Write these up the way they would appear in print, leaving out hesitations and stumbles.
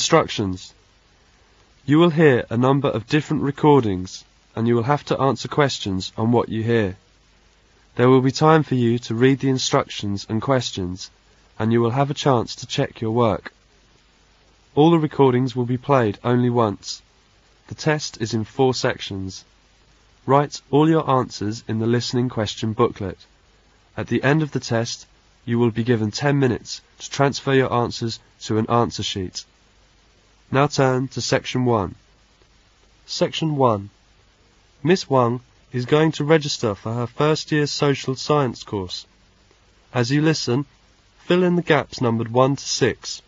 instructions. You will hear a number of different recordings, and you will have to answer questions on what you hear. There will be time for you to read the instructions and questions, and you will have a chance to check your work. All the recordings will be played only once. The test is in 4 sections. Write all your answers in the listening question booklet. At the end of the test, you will be given 10 minutes to transfer your answers to an answer sheet. Now turn to Section 1. Section 1. Miss Wang is going to register for her first year social science course. As you listen, fill in the gaps numbered 1 to 6.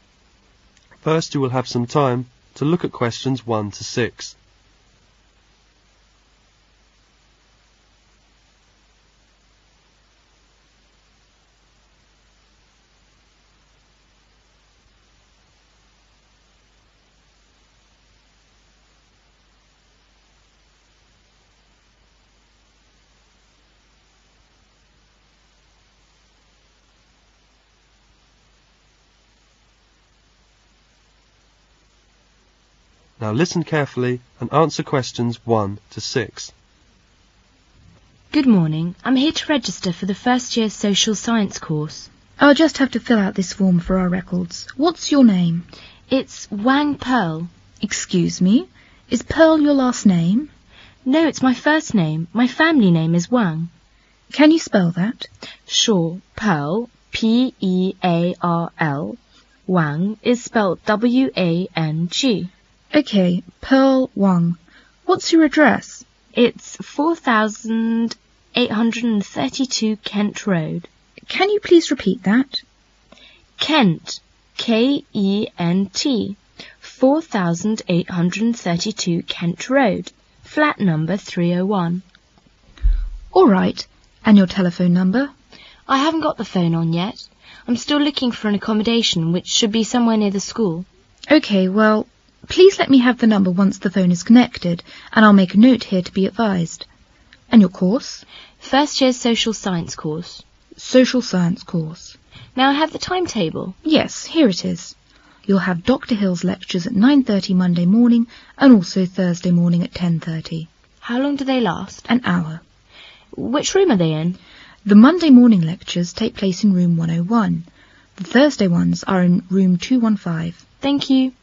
First you will have some time to look at questions 1 to 6. Now listen carefully and answer questions 1 to 6. Good morning. I'm here to register for the first year social science course. I'll just have to fill out this form for our records. What's your name? It's Wang Pearl. Excuse me? Is Pearl your last name? No, it's my first name. My family name is Wang. Can you spell that? Sure. Pearl, P-E-A-R-L. Wang is spelled W-A-N-G. Okay, Pearl Wang. What's your address? It's 4832 Kent Road. Can you please repeat that? Kent, K-E-N-T, 4832 Kent Road, flat number 301. All right. And your telephone number? I haven't got the phone on yet. I'm still looking for an accommodation, which should be somewhere near the school. Okay, well, please let me have the number once the phone is connected, and I'll make a note here to be advised. And your course? First year social science course. Social science course. Now I have the timetable. Yes, here it is. You'll have Dr. Hill's lectures at 9:30 Monday morning and also Thursday morning at 10:30. How long do they last? An hour. Which room are they in? The Monday morning lectures take place in room 101. The Thursday ones are in room 215. Thank you.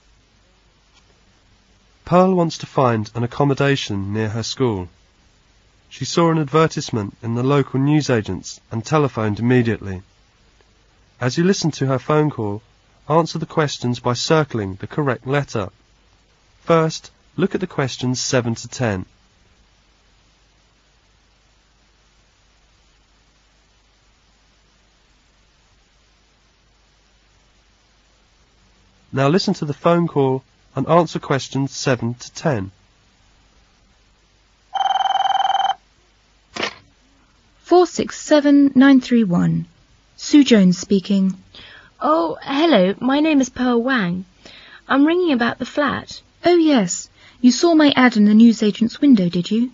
Pearl wants to find an accommodation near her school. She saw an advertisement in the local newsagents and telephoned immediately. As you listen to her phone call, answer the questions by circling the correct letter. First, look at the questions 7 to 10. Now listen to the phone call and answer questions 7 to 10. 467931. Sue Jones speaking. Oh, hello. My name is Pearl Wang. I'm ringing about the flat. Oh, yes. You saw my ad in the newsagent's window, did you?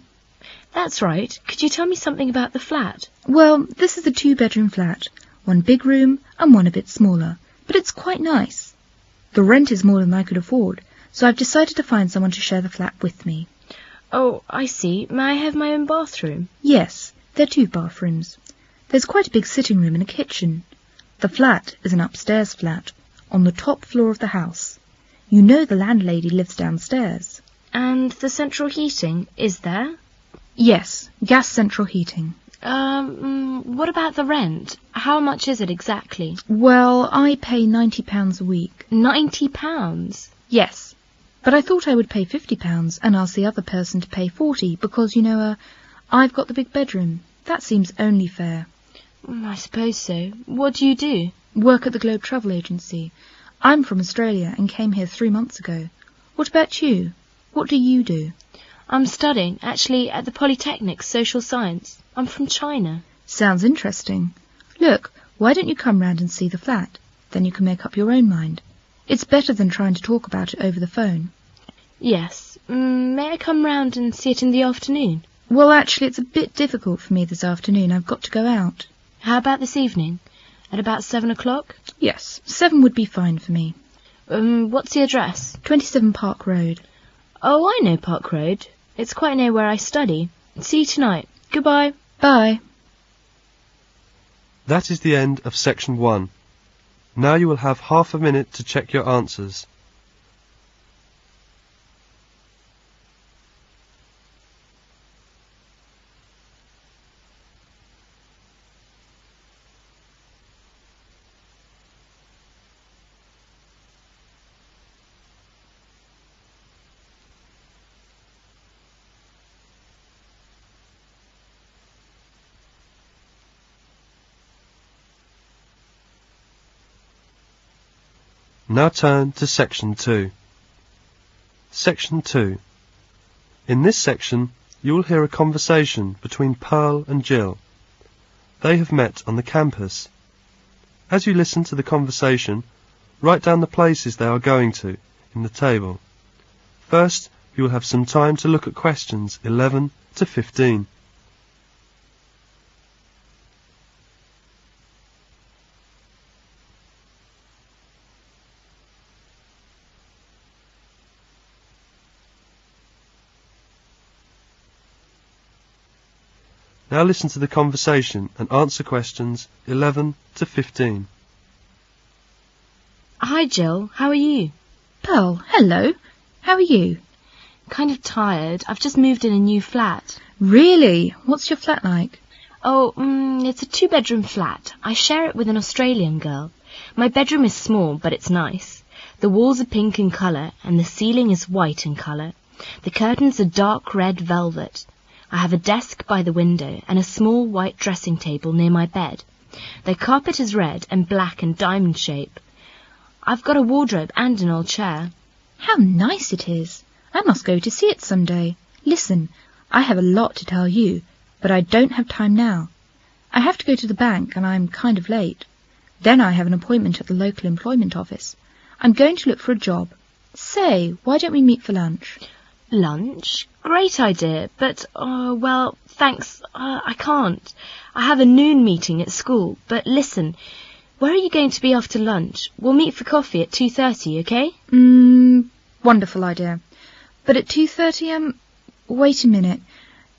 That's right. Could you tell me something about the flat? Well, this is a 2-bedroom flat. 1 big room and 1 a bit smaller. But it's quite nice. The rent is more than I could afford, so I've decided to find someone to share the flat with me. Oh, I see. May I have my own bathroom? Yes, there are 2 bathrooms. There's quite a big sitting room and a kitchen. The flat is an upstairs flat, on the top floor of the house. You know the landlady lives downstairs. And the central heating, is there? Yes, gas central heating. What about the rent? How much is it exactly? Well, I pay £90 a week. £90? Yes, but I thought I would pay £50 and ask the other person to pay £40 because, you know, I've got the big bedroom. That seems only fair. I suppose so. What do you do? Work at the Globe Travel Agency. I'm from Australia and came here 3 months ago. What about you? What do you do? I'm studying, actually, at the Polytechnic, Social Science. I'm from China. Sounds interesting. Look, why don't you come round and see the flat? Then you can make up your own mind. It's better than trying to talk about it over the phone. Yes. May I come round and see it in the afternoon? Well, actually, it's a bit difficult for me this afternoon. I've got to go out. How about this evening? At about 7 o'clock? Yes, 7 would be fine for me. What's the address? 27 Park Road. Oh, I know Park Road. It's quite near where I study. See you tonight. Goodbye. Bye. That is the end of section 1. Now you will have half a minute to check your answers. Now turn to section 2. Section 2. In this section, you will hear a conversation between Pearl and Jill. They have met on the campus. As you listen to the conversation, write down the places they are going to in the table. First, you will have some time to look at questions 11 to 15. Now listen to the conversation and answer questions 11 to 15. Hi, Jill. How are you? Pearl, hello. How are you? Kind of tired. I've just moved in a new flat. Really? What's your flat like? Oh, it's a 2-bedroom flat. I share it with an Australian girl. My bedroom is small, but it's nice. The walls are pink in colour, and the ceiling is white in colour. The curtains are dark red velvet. I have a desk by the window and a small white dressing table near my bed. The carpet is red and black and diamond shape. I've got a wardrobe and an old chair. How nice it is. I must go to see it some day. Listen, I have a lot to tell you, but I don't have time now. I have to go to the bank and I'm kind of late. Then I have an appointment at the local employment office. I'm going to look for a job. Say, why don't we meet for lunch? Lunch? Great idea, but, well, thanks, I can't. I have a noon meeting at school, but listen, where are you going to be after lunch? We'll meet for coffee at 2:30, okay? Wonderful idea. But at 2:30, wait a minute.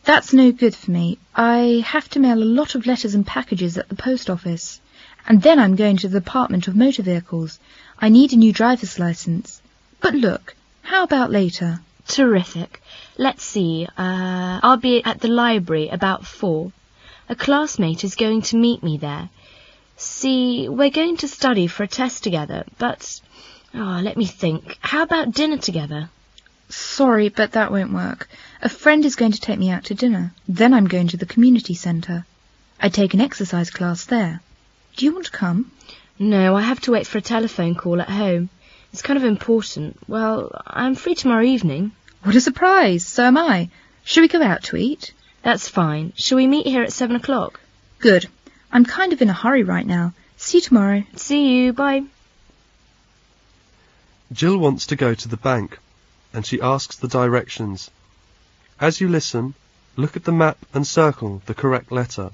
That's no good for me. I have to mail a lot of letters and packages at the post office. And then I'm going to the Department of Motor Vehicles. I need a new driver's license. But look, how about later? Terrific. Let's see, I'll be at the library about 4. A classmate is going to meet me there. See, we're going to study for a test together, but, let me think. How about dinner together? Sorry, but that won't work. A friend is going to take me out to dinner. Then I'm going to the community centre. I take an exercise class there. Do you want to come? No, I have to wait for a telephone call at home. It's kind of important. Well, I'm free tomorrow evening. What a surprise! So am I. Shall we go out to eat? That's fine. Shall we meet here at 7 o'clock? Good. I'm kind of in a hurry right now. See you tomorrow. See you. Bye. Jill wants to go to the bank, and she asks the directions. As you listen, look at the map and circle the correct letter.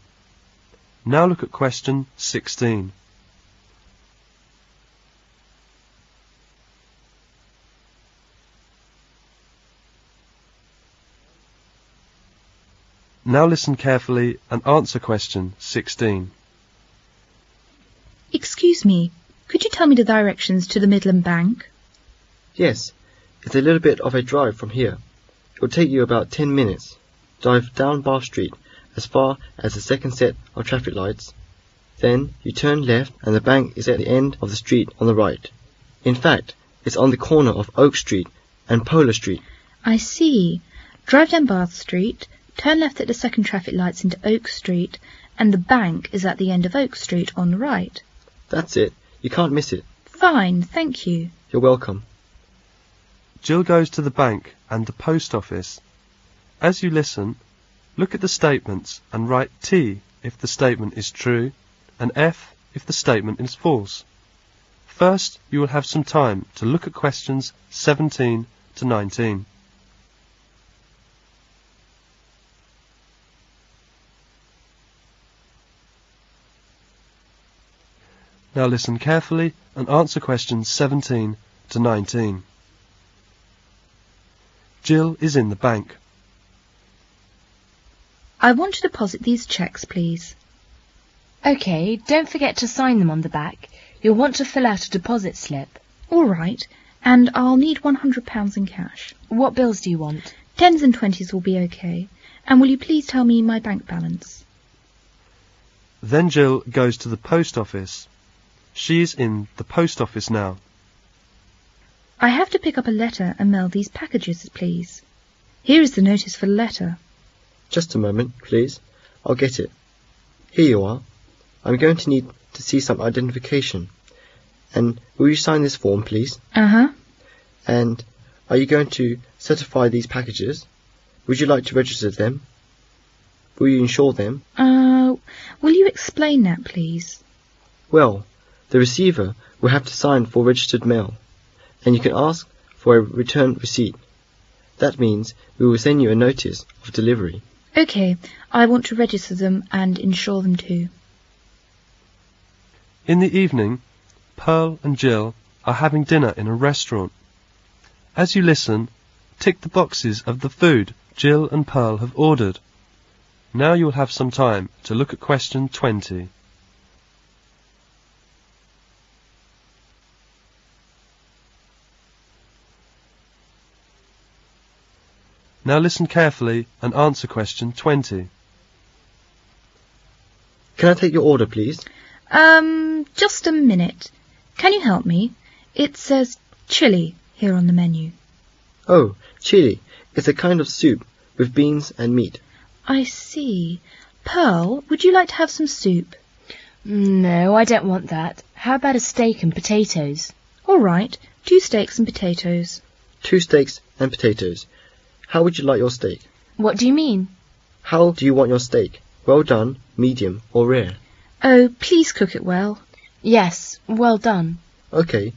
Now look at question 16. Now listen carefully and answer question 16. Excuse me, could you tell me the directions to the Midland Bank? Yes, it's a little bit of a drive from here. It will take you about 10 minutes. Drive down Bath Street as far as the second set of traffic lights. Then you turn left and the bank is at the end of the street on the right. In fact, it's on the corner of Oak Street and Polar Street. I see. Drive down Bath Street, turn left at the second traffic lights into Oak Street, and the bank is at the end of Oak Street on the right. That's it. You can't miss it. Fine, thank you. You're welcome. Jill goes to the bank and the post office. As you listen, look at the statements and write T if the statement is true and F if the statement is false. First, you will have some time to look at questions 17 to 19. Now listen carefully and answer questions 17 to 19. Jill is in the bank. I want to deposit these cheques, please. OK, don't forget to sign them on the back. You'll want to fill out a deposit slip. All right, and I'll need £100 in cash. What bills do you want? 10s and 20s will be OK. And will you please tell me my bank balance? Then Jill goes to the post office. She is in the post office now. I have to pick up a letter and mail these packages, please. Here is the notice for the letter. Just a moment, please. I'll get it. Here you are. I'm going to need to see some identification. And will you sign this form, please? Uh-huh. And are you going to certify these packages? Would you like to register them? Will you insure them? Will you explain that, please? Well, the receiver will have to sign for registered mail, and you can ask for a return receipt. That means we will send you a notice of delivery. OK, I want to register them and insure them too. In the evening, Pearl and Jill are having dinner in a restaurant. As you listen, tick the boxes of the food Jill and Pearl have ordered. Now you will have some time to look at question 20. Now listen carefully and answer question 20. Can I take your order, please? Just a minute. Can you help me? It says chili here on the menu. Oh, chili. It's a kind of soup with beans and meat. I see. Pearl, would you like to have some soup? No, I don't want that. How about a steak and potatoes? All right, 2 steaks and potatoes. 2 steaks and potatoes. How would you like your steak? What do you mean? How do you want your steak? Well done, medium, or rare? Oh, please cook it well. Yes, well done. OK.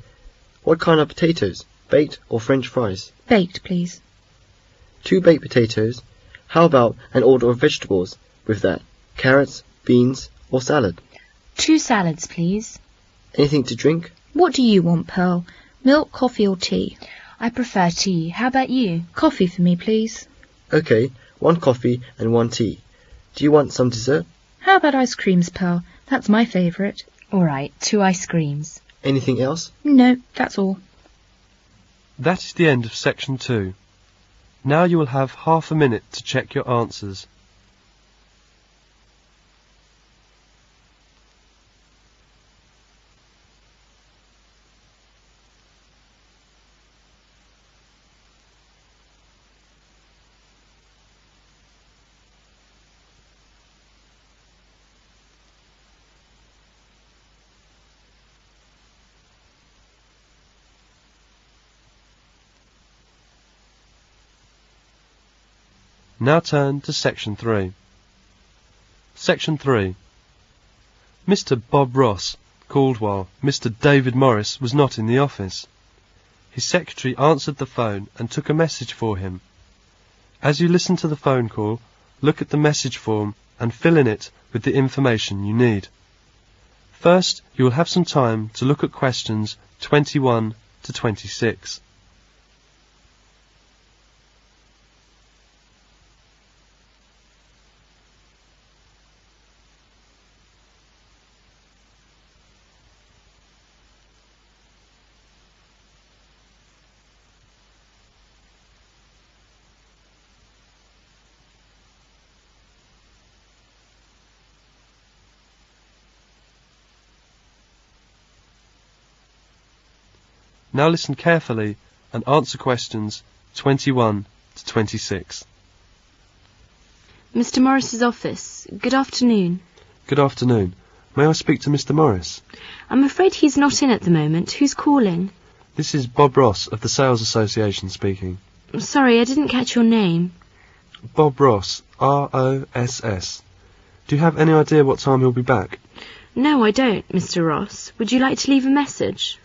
What kind of potatoes? Baked or French fries? Baked, please. 2 baked potatoes. How about an order of vegetables with that? Carrots, beans, or salad? 2 salads, please. Anything to drink? What do you want, Pearl? Milk, coffee or tea? I prefer tea. How about you? Coffee for me, please. OK, 1 coffee and 1 tea. Do you want some dessert? How about ice creams, Pearl? That's my favourite. All right, 2 ice creams. Anything else? No, that's all. That is the end of section 2. Now you will have half a minute to check your answers. Now turn to section 3. Section 3. Mr. Bob Ross called while Mr. David Morris was not in the office. His secretary answered the phone and took a message for him. As you listen to the phone call, look at the message form and fill in it with the information you need. First, you will have some time to look at questions 21 to 26. Now listen carefully and answer questions 21 to 26. Mr. Morris's office. Good afternoon. Good afternoon. May I speak to Mr. Morris? I'm afraid he's not in at the moment. Who's calling? This is Bob Ross of the Sales Association speaking. Sorry, I didn't catch your name. Bob Ross, R-O-S-S. Do you have any idea what time he'll be back? No, I don't, Mr. Ross. Would you like to leave a message?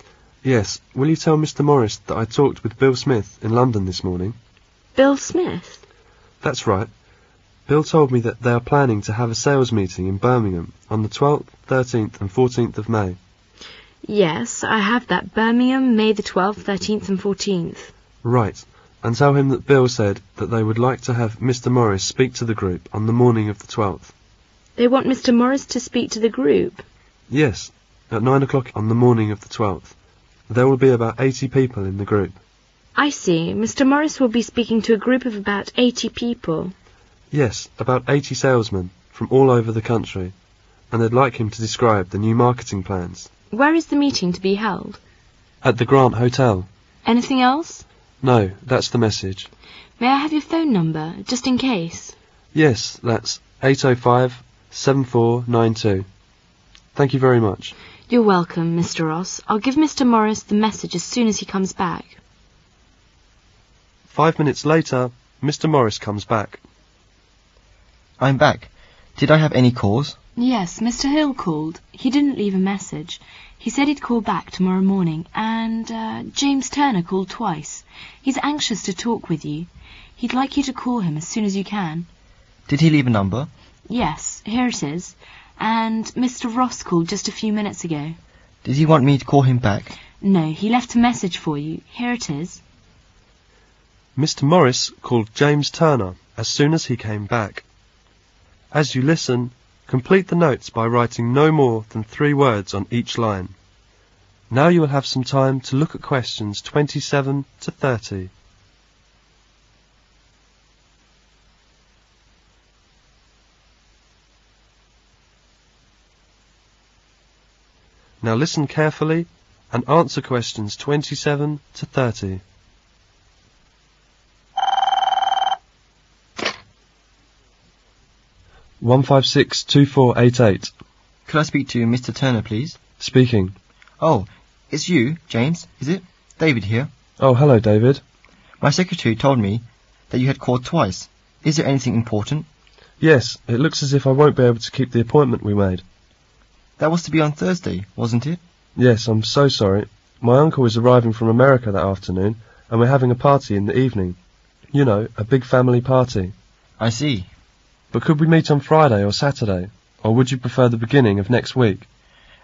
Yes. Will you tell Mr. Morris that I talked with Bill Smith in London this morning? Bill Smith? That's right. Bill told me that they are planning to have a sales meeting in Birmingham on the 12th, 13th and 14th of May. Yes, I have that. Birmingham, May the 12th, 13th and 14th. Right, and tell him that Bill said that they would like to have Mr. Morris speak to the group on the morning of the 12th. They want Mr. Morris to speak to the group? Yes, at 9 o'clock on the morning of the 12th. There will be about 80 people in the group. I see. Mr. Morris will be speaking to a group of about 80 people. Yes, about 80 salesmen from all over the country, and they'd like him to describe the new marketing plans. Where is the meeting to be held? At the Grant Hotel. Anything else? No, that's the message. May I have your phone number, just in case? Yes, that's 805-7492. Thank you very much. You're welcome, Mr. Ross. I'll give Mr. Morris the message as soon as he comes back. 5 minutes later, Mr. Morris comes back. I'm back. Did I have any calls? Yes, Mr. Hill called. He didn't leave a message. He said he'd call back tomorrow morning, and James Turner called twice. He's anxious to talk with you. He'd like you to call him as soon as you can. Did he leave a number? Yes, here it is. And Mr. Ross called just a few minutes ago. Did he want me to call him back? No, he left a message for you. Here it is. Mr. Morris called James Turner as soon as he came back. As you listen, complete the notes by writing no more than 3 words on each line. Now you will have some time to look at questions 27 to 30. Now listen carefully and answer questions 27 to 30. One 1562488. Could I speak to Mr. Turner, please? Speaking. Oh, it's you, James, is it? David here. Oh, hello, David. My secretary told me that you had called twice. Is there anything important? Yes, it looks as if I won't be able to keep the appointment we made. That was to be on Thursday, wasn't it? Yes, I'm so sorry. My uncle is arriving from America that afternoon, and we're having a party in the evening. You know, a big family party. I see. But could we meet on Friday or Saturday? Or would you prefer the beginning of next week?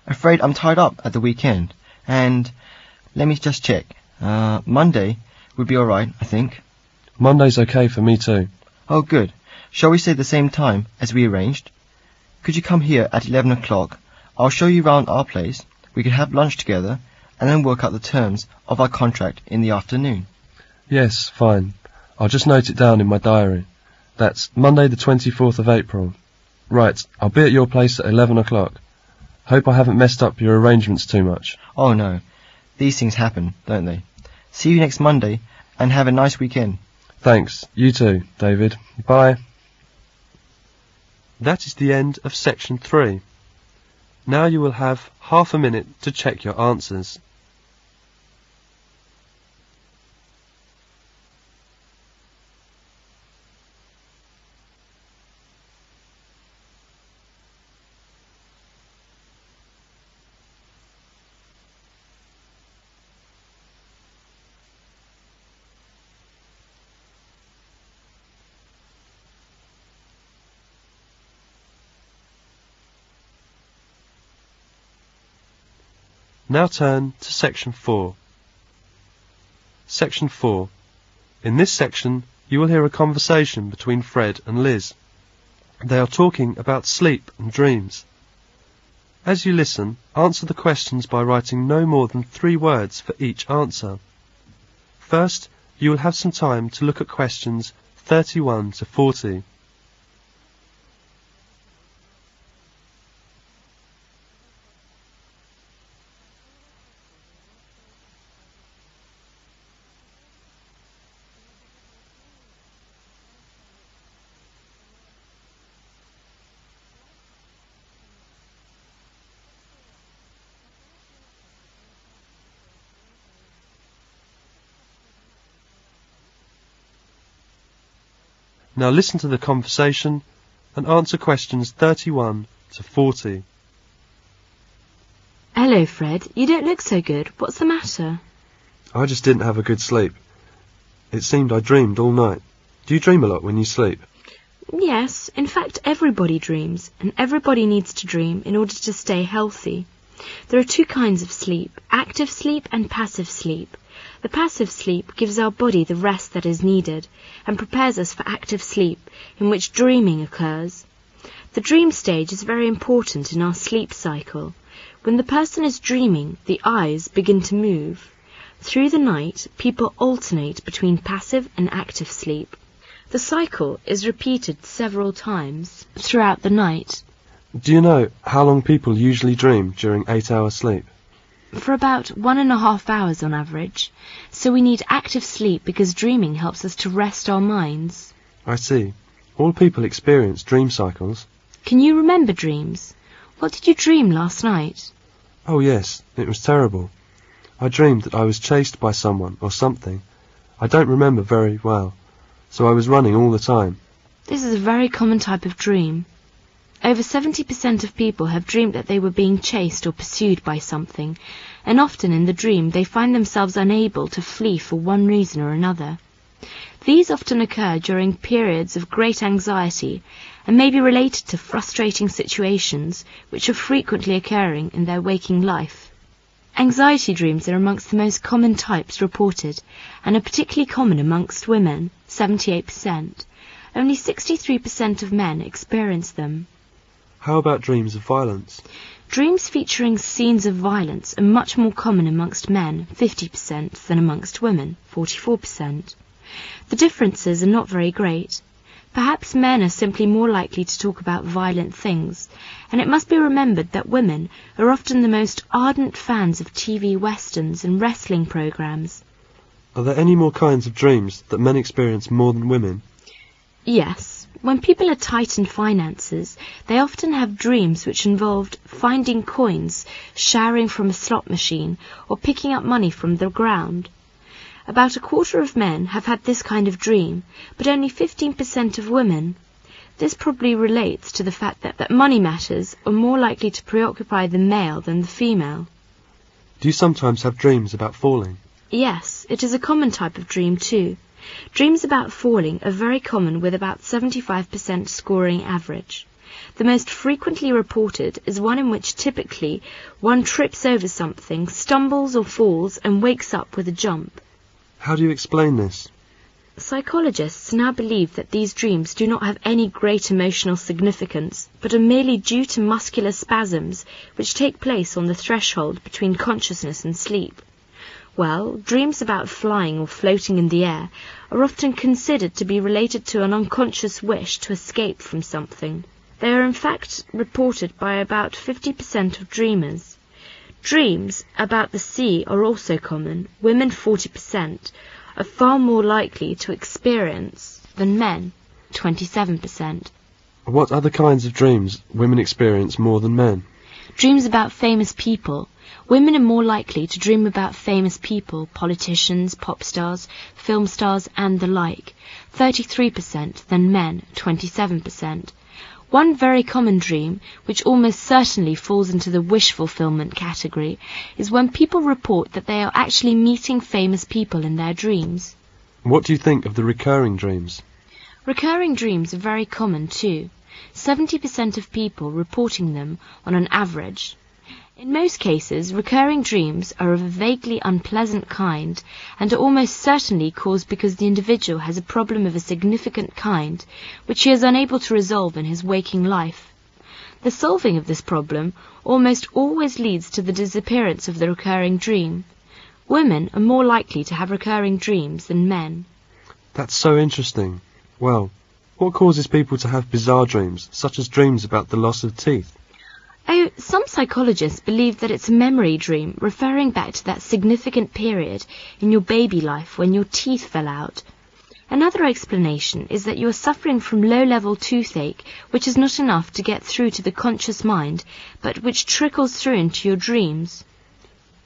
Afraid I'm tied up at the weekend. And let me just check. Monday would be all right, I think. Monday's okay for me too. Oh, good. Shall we say the same time as we arranged? Could you come here at 11 o'clock? I'll show you round our place. We could have lunch together and then work out the terms of our contract in the afternoon. Yes, fine. I'll just note it down in my diary. That's Monday the 24th of April. Right, I'll be at your place at 11 o'clock. Hope I haven't messed up your arrangements too much. Oh, no. These things happen, don't they? See you next Monday, and have a nice weekend. Thanks. You too, David. Bye. That is the end of section 3. Now you will have half a minute to check your answers. Now turn to section 4. Section 4. In this section, you will hear a conversation between Fred and Liz. They are talking about sleep and dreams. As you listen, answer the questions by writing no more than 3 words for each answer. First, you will have some time to look at questions 31 to 40. Now listen to the conversation and answer questions 31 to 40. Hello, Fred. You don't look so good. What's the matter? I just didn't have a good sleep. It seemed I dreamed all night. Do you dream a lot when you sleep? Yes, in fact everybody dreams, and everybody needs to dream in order to stay healthy. There are two kinds of sleep, active sleep and passive sleep. The passive sleep gives our body the rest that is needed and prepares us for active sleep, in which dreaming occurs. The dream stage is very important in our sleep cycle. When the person is dreaming, the eyes begin to move. Through the night, people alternate between passive and active sleep. The cycle is repeated several times throughout the night. Do you know how long people usually dream during 8-hour sleep? For about 1.5 hours on average, so we need active sleep because dreaming helps us to rest our minds. I see. All people experience dream cycles. Can you remember dreams? What did you dream last night? Oh yes, it was terrible. I dreamed that I was chased by someone or something. I don't remember very well, so I was running all the time. This is a very common type of dream. Over 70% of people have dreamed that they were being chased or pursued by something, and often in the dream they find themselves unable to flee for one reason or another. These often occur during periods of great anxiety and may be related to frustrating situations which are frequently occurring in their waking life. Anxiety dreams are amongst the most common types reported and are particularly common amongst women, 78%. Only 63% of men experience them. How about dreams of violence? Dreams featuring scenes of violence are much more common amongst men, 50%, than amongst women, 44%. The differences are not very great. Perhaps men are simply more likely to talk about violent things, and it must be remembered that women are often the most ardent fans of TV westerns and wrestling programs. Are there any more kinds of dreams that men experience more than women? Yes. When people are tight in finances, they often have dreams which involved finding coins, showering from a slot machine, or picking up money from the ground. About 1/4 of men have had this kind of dream, but only 15% of women. This probably relates to the fact that money matters are more likely to preoccupy the male than the female. Do you sometimes have dreams about falling? Yes, it is a common type of dream too. Dreams about falling are very common, with about 75% scoring average. The most frequently reported is one in which typically one trips over something, stumbles or falls, and wakes up with a jump. How do you explain this? Psychologists now believe that these dreams do not have any great emotional significance, but are merely due to muscular spasms which take place on the threshold between consciousness and sleep. Well, dreams about flying or floating in the air are often considered to be related to an unconscious wish to escape from something. They are in fact reported by about 50% of dreamers. Dreams about the sea are also common. Women, 40%, are far more likely to experience than men, 27%. What other kinds of dreams women experience more than men? Dreams about famous people. Women are more likely to dream about famous people, politicians, pop stars, film stars, and the like, 33%, than men, 27%. One very common dream, which almost certainly falls into the wish fulfillment category, is when people report that they are actually meeting famous people in their dreams. What do you think of the recurring dreams? Recurring dreams are very common too, 70% of people reporting them on an average. In most cases, recurring dreams are of a vaguely unpleasant kind and are almost certainly caused because the individual has a problem of a significant kind which he is unable to resolve in his waking life. The solving of this problem almost always leads to the disappearance of the recurring dream. Women are more likely to have recurring dreams than men. That's so interesting. Well, what causes people to have bizarre dreams, such as dreams about the loss of teeth? Oh, some psychologists believe that it's a memory dream, referring back to that significant period in your baby life when your teeth fell out. Another explanation is that you are suffering from low-level toothache, which is not enough to get through to the conscious mind, but which trickles through into your dreams.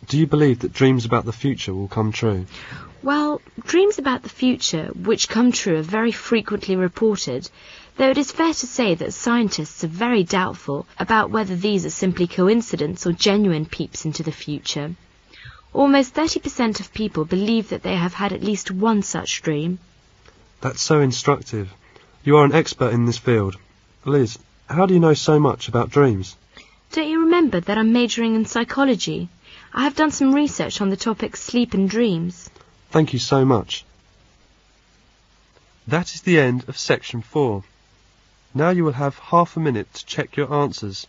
Do you believe that dreams about the future will come true? Well, dreams about the future, which come true, are very frequently reported, though it is fair to say that scientists are very doubtful about whether these are simply coincidence or genuine peeps into the future. Almost 30% of people believe that they have had at least one such dream. That's so instructive. You are an expert in this field. Liz, how do you know so much about dreams? Don't you remember that I'm majoring in psychology? I have done some research on the topics sleep and dreams. Thank you so much. That is the end of section 4. Now you will have half a minute to check your answers.